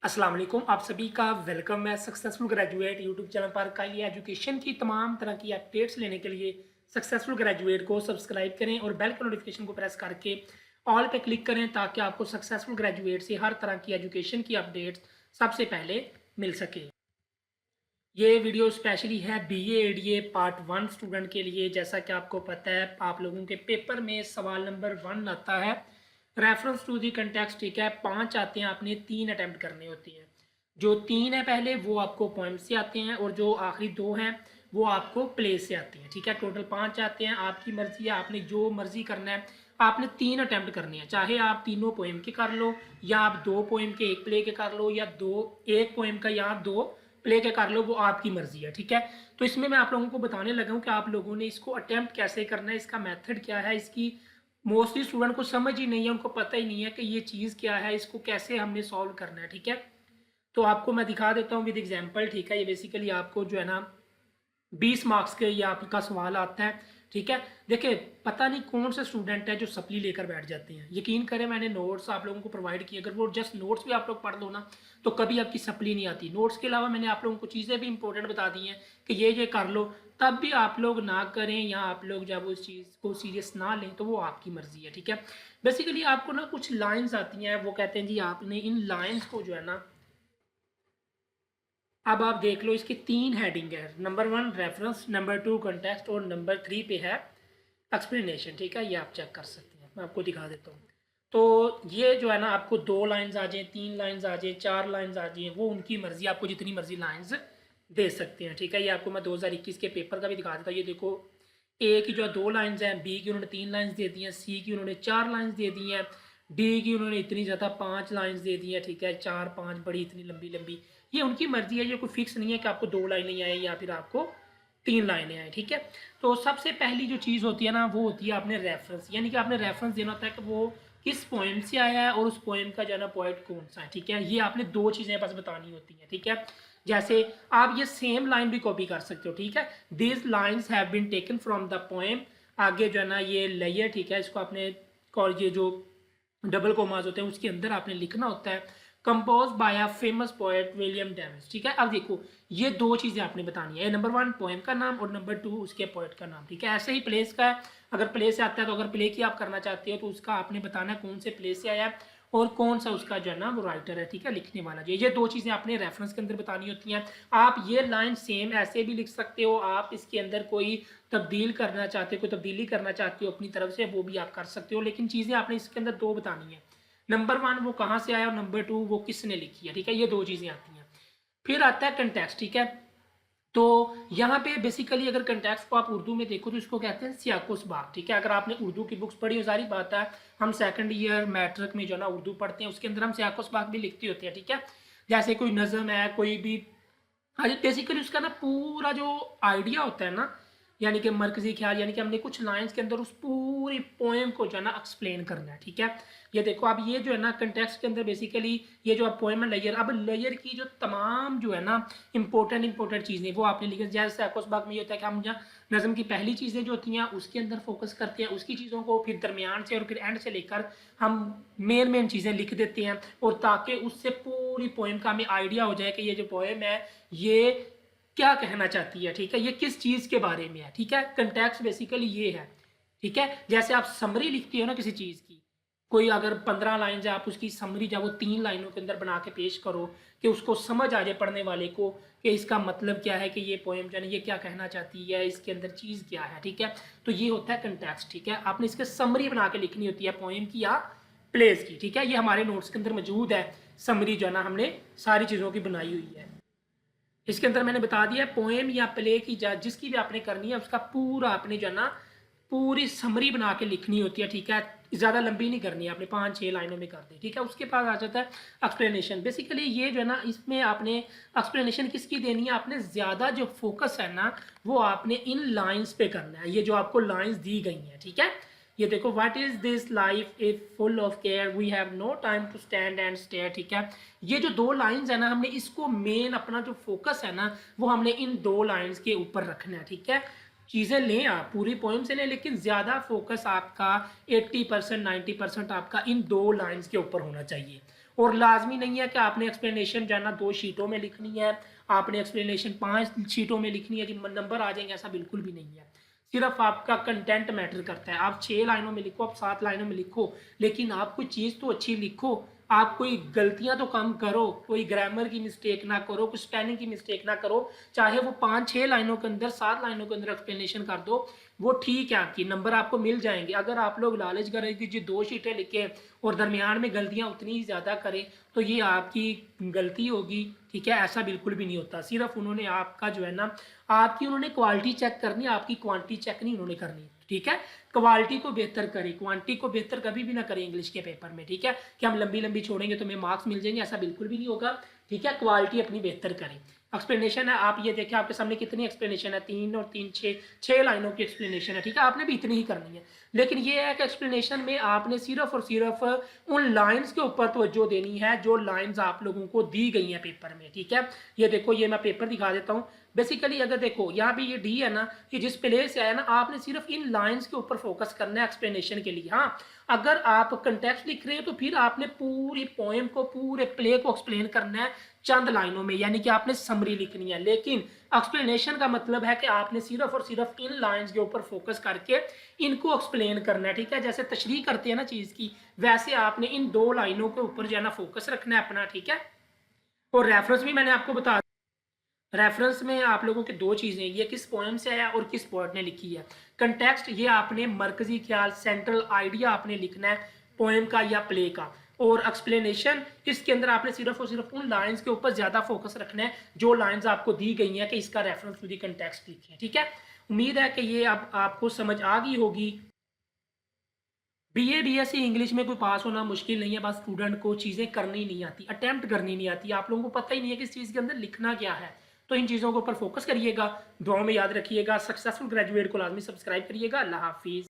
अस्सलाम वालेकुम, आप सभी का वेलकम है सक्सेसफुल ग्रेजुएट यूट्यूब चैनल पर। काइंडली एजुकेशन की तमाम तरह की अपडेट्स लेने के लिए सक्सेसफुल ग्रेजुएट को सब्सक्राइब करें और बेल के नोटिफिकेशन को प्रेस करके ऑल पे क्लिक करें ताकि आपको सक्सेसफुल ग्रेजुएट से हर तरह की एजुकेशन की अपडेट्स सबसे पहले मिल सके। ये वीडियो स्पेशली है बीए एडीए पार्ट 1 स्टूडेंट के लिए। जैसा कि आपको पता है, आप लोगों के पेपर में सवाल नंबर 1 आता है रेफरेंस टू दी कंटेक्स्ट। ठीक है, 5 आते हैं, आपने 3 अटैम्प्ट करने होती हैं। जो 3 है पहले वो आपको पोइम से आते हैं और जो आखिरी 2 हैं वो आपको प्ले से आते हैं। ठीक है, टोटल 5 आते हैं। आपकी मर्जी है, आपने जो मर्जी करना है। आपने 3 अटैम्प्ट करने हैं, चाहे आप तीनों पोइम के कर लो या आप 2 पोइम के 1 प्ले के कर लो या एक पोइम का या 2 प्ले के कर लो, वो आपकी मर्जी है। ठीक है, तो इसमें मैं आप लोगों को बताने लगा हूँ कि आप लोगों ने इसको अटैम्प्ट कैसे करना है, इसका मेथड क्या है। इसकी मोस्टली स्टूडेंट को समझ ही नहीं है, उनको पता ही नहीं है कि ये चीज़ क्या है, इसको कैसे हमने सॉल्व करना है। ठीक है, तो आपको मैं दिखा देता हूँ विद एग्जांपल। ठीक है, ये बेसिकली आपको जो है ना 20 मार्क्स के ये आपका सवाल आता है। ठीक है, देखिए पता नहीं कौन से स्टूडेंट है जो सप्ली लेकर बैठ जाते हैं। यकीन करें, मैंने नोट्स आप लोगों को प्रोवाइड किए, अगर वो जस्ट नोट्स भी आप लोग पढ़ लो ना तो कभी आपकी सप्ली नहीं आती। नोट्स के अलावा मैंने आप लोगों को चीज़ें भी इंपॉर्टेंट बता दी हैं कि ये कर लो, तब भी आप लोग ना करें या आप लोग जब उस चीज़ को सीरियस ना लें तो वो आपकी मर्जी है। ठीक है, बेसिकली आपको ना कुछ लाइन्स आती हैं, वो कहते हैं जी आपने इन लाइन्स को जो है ना, अब आप देख लो, इसकी 3 हेडिंग है। नंबर 1 रेफरेंस, नंबर 2 कंटेक्स्ट और नंबर 3 पे है एक्सप्लेनेशन। ठीक है, ये आप चेक कर सकते हैं, मैं आपको दिखा देता हूँ। तो ये जो है ना, आपको 2 लाइन्स आ जाए, 3 लाइन्स आ जाए, 4 लाइन्स आ जाए, वो उनकी मर्जी, आपको जितनी मर्जी लाइन्स दे सकते हैं। ठीक है, ये आपको मैं 2021 के पेपर का भी दिखा देता हूँ। ये देखो, ए की जो 2 लाइन्स हैं, बी की उन्होंने 3 लाइन्स दे दी हैं, सी की उन्होंने 4 लाइन्स दे दी हैं, डी की उन्होंने इतनी ज़्यादा 5 लाइन्स दे दी हैं। ठीक है, 4 5 बड़ी इतनी लंबी लंबी, ये उनकी मर्जी है। ये कोई फिक्स नहीं है कि आपको 2 लाइनें आए या फिर आपको 3 लाइनें आए। ठीक है, तो सबसे पहली जो चीज़ होती है ना, वो होती है आपने रेफरेंस, यानी कि आपने रेफरेंस देना होता है कि वो किस पोएम से आया है और उस पोएम का जो है ना पोएट कौन सा है। ठीक है, ये आपने 2 चीज़ें बस बतानी होती हैं। ठीक है, जैसे आप ये सेम लाइन भी कॉपी कर सकते हो। ठीक है, this lines have been taken from the poem, आगे जो है ना ये लेयर। ठीक है, इसको आपने ये जो डबल कोमास होते हैं उसके अंदर आपने लिखना होता है compose bye a famous poet William Davis. ठीक है, अब देखो ये 2 चीज़ें आपने बतानी है, नंबर 1 पोएम का नाम और नंबर 2 उसके पोएट का नाम। ठीक है, ऐसे ही प्लेस का है, अगर प्ले से आता है तो अगर प्ले की आप करना चाहते हो तो उसका आपने बताना है कौन से प्ले से आया है और कौन सा उसका जो है ना वो राइटर है। ठीक है, लिखने वाला जो, ये 2 चीज़ें आपने रेफरेंस के अंदर बतानी होती हैं। आप ये लाइन सेम ऐसे भी लिख सकते हो, आप इसके अंदर कोई तब्दील करना चाहते हो, कोई तब्दीली करना चाहते हो अपनी तरफ से, वो भी आप कर सकते हो, लेकिन चीज़ें आपने इसके अंदर 2 बतानी है। नंबर 1 वो कहाँ से आया और नंबर 2 वो किसने लिखी है। ठीक है, ये 2 चीज़ें आती हैं। फिर आता है कंटेक्स्ट। ठीक है, तो यहाँ पे बेसिकली अगर कंटेक्स्ट को आप उर्दू में देखो तो इसको कहते हैं सियाको सबाक। ठीक है, अगर आपने उर्दू की बुक्स पढ़ी हो, सारी बात है, हम सेकंड ईयर मैट्रिक में जो है ना उर्दू पढ़ते हैं, उसके अंदर हम सियाको सबाक भी लिखती होती है। ठीक है, जैसे कोई नज़म है, कोई भी, हाँ, बेसिकली उसका ना पूरा जो आइडिया होता है ना, यानी कि मरकजी ख्याल, यानी कि हमने कुछ लाइंस के अंदर उस पूरी पोएम को जो है ना एक्सप्लेन करना है। ठीक है, ये देखो अब ये जो है ना कंटेक्स्ट के अंदर बेसिकली ये जो आप पोएम है लेयर, अब लेयर की जो तमाम जो है ना इंपॉर्टेंट चीज़ें वो आपने लिखी। जैसे बाग में ये होता है कि हम जहाँ नज़म की पहली चीज़ें जो होती हैं उसके अंदर फोकस करते हैं, उसकी चीज़ों को फिर दरमियान से और फिर एंड से लेकर हम मेन चीज़ें लिख देते हैं, और ताकि उससे पूरी पोएम का हमें आइडिया हो जाए कि ये जो पोएम है ये क्या कहना चाहती है। ठीक है, ये किस चीज़ के बारे में है। ठीक है, कंटेक्स्ट बेसिकली ये है। ठीक है, जैसे आप समरी लिखती हो ना किसी चीज़ की, कोई अगर 15 लाइन है, आप उसकी समरी जब वो 3 लाइनों के अंदर बना के पेश करो कि उसको समझ आ जाए पढ़ने वाले को कि इसका मतलब क्या है, कि ये पोएम जो है ये क्या कहना चाहती है, इसके अंदर चीज़ क्या है। ठीक है, तो ये होता है कंटेक्स्ट। ठीक है, आपने इसके समरी बना के लिखनी होती है पोएम की या प्लेस की। ठीक है, ये हमारे नोट्स के अंदर मौजूद है, समरी जो है ना हमने सारी चीज़ों की बनाई हुई है। इसके अंदर मैंने बता दिया पोएम या प्ले की जिसकी भी आपने करनी है उसका पूरा आपने जो है ना पूरी समरी बना के लिखनी होती है। ठीक है, ज़्यादा लंबी नहीं करनी है, आपने 5-6 लाइनों में कर दी। ठीक है, उसके बाद आ जाता है एक्सप्लेनेशन। बेसिकली ये जो है ना, इसमें आपने एक्सप्लेनेशन किसकी देनी है, आपने ज़्यादा जो फोकस है ना वो आपने इन लाइन्स पे करना है, ये जो आपको लाइन्स दी गई हैं। ठीक है, ये देखो, what is this life is full of care, we have no time to stand and stare. ठीक है, ये जो 2 लाइंस है ना, हमने इसको मेन अपना जो फोकस है ना वो हमने इन 2 लाइंस के ऊपर रखना है। ठीक है, चीज़ें लें आप पूरी पोएम से लें, लेकिन ज़्यादा फोकस आपका 80% 90% आपका इन 2 लाइंस के ऊपर होना चाहिए। और लाजमी नहीं है कि आपने एक्सप्लेनेशन जो है ना 2 शीटों में लिखनी है, आपने एक्सप्लेनेशन 5 शीटों में लिखनी है जी नंबर आ जाएंगे, ऐसा बिल्कुल भी नहीं है। सिर्फ आपका कंटेंट मैटर करता है। आप 6 लाइनों में लिखो, आप 7 लाइनों में लिखो, लेकिन आप कोई चीज़ तो अच्छी लिखो। आप कोई गलतियां तो कम करो, कोई ग्रामर की मिस्टेक ना करो, कुछ स्पेलिंग की मिस्टेक ना करो। चाहे वो 5-6 लाइनों के अंदर, 7 लाइनों के अंदर एक्सप्लेनेशन कर दो, वो ठीक है, आपकी नंबर आपको मिल जाएंगे। अगर आप लोग लालच करें कि जी 2 शीटें लिखें और दरमियान में गलतियां उतनी ही ज़्यादा करें, तो ये आपकी गलती होगी, ठीक है। ऐसा बिल्कुल भी नहीं होता। सिर्फ उन्होंने आपका जो है ना, आपकी उन्होंने क्वालिटी चेक करनी, आपकी क्वांटिटी चेक नहीं उन्होंने करनी, ठीक है। क्वालिटी को बेहतर करें, क्वांटिटी को बेहतर कभी भी ना करें इंग्लिश के पेपर में, ठीक है। कि हम लंबी लंबी छोड़ेंगे तो हमें मार्क्स मिल जाएंगे, ऐसा बिल्कुल भी नहीं होगा, ठीक है। क्वालिटी अपनी बेहतर करें। एक्सप्लेनेशन है, आप ये देखें आपके सामने कितनी एक्सप्लेनेशन है, 3 और 3 6 लाइनों की एक्सप्लेनेशन है, ठीक है। आपने भी इतनी ही करनी है, लेकिन ये है कि एक्सप्लेनेशन में आपने सिर्फ और सिर्फ उन लाइंस के ऊपर तवज्जो देनी है जो लाइंस आप लोगों को दी गई हैं पेपर में, ठीक है। ये देखो, ये मैं पेपर दिखा देता हूँ। बेसिकली अगर देखो यहाँ भी ये डी है ना, कि जिस प्लेस से आया ना, आपने सिर्फ इन लाइंस के ऊपर फोकस करना है एक्सप्लेनेशन के लिए। हाँ, अगर आप कंटेक्स्ट लिख रहे हो तो फिर आपने पूरी पोएम को, पूरे प्ले को एक्सप्लेन करना है चंद लाइनों में, यानी कि आपने समरी लिखनी है। लेकिन एक्सप्लेनेशन का मतलब है कि आपने सिर्फ और सिर्फ इन लाइंस के ऊपर फोकस करके इनको एक्सप्लेन करना है, ठीक है। जैसे तशरीह करते हैं ना चीज़ की, वैसे आपने इन 2 लाइनों के ऊपर जो है ना फोकस रखना है अपना, ठीक है। और रेफरेंस भी मैंने आपको बता, रेफरेंस में आप लोगों की 2 चीज़ें, ये किस पोएम से आया और किस पोएट ने लिखी है। कंटेक्स्ट, ये आपने मरकजी ख्याल, सेंट्रल आइडिया आपने लिखना है पोएम का या प्ले का। और एक्सप्लेनेशन, इसके अंदर आपने सिर्फ और सिर्फ उन लाइंस के ऊपर ज़्यादा फोकस रखना है जो लाइंस आपको दी गई हैं कि इसका रेफरेंस टू दी कंटेक्स्ट लिखें, ठीक है। उम्मीद है कि ये अब आपको समझ आ गई होगी। बीए बीएससी इंग्लिश में कोई पास होना मुश्किल नहीं है, बस स्टूडेंट को चीज़ें करनी नहीं आती, अटेम्प्ट करनी नहीं आती। आप लोगों को पता ही नहीं है कि इस चीज़ के अंदर लिखना क्या है। तो इन चीज़ों के ऊपर फोकस करिएगा, दुआओं में याद रखिएगा। सक्सेसफुल ग्रेजुएट को लाजमी सब्सक्राइब करिएगा। अल्लाह हाफिज़।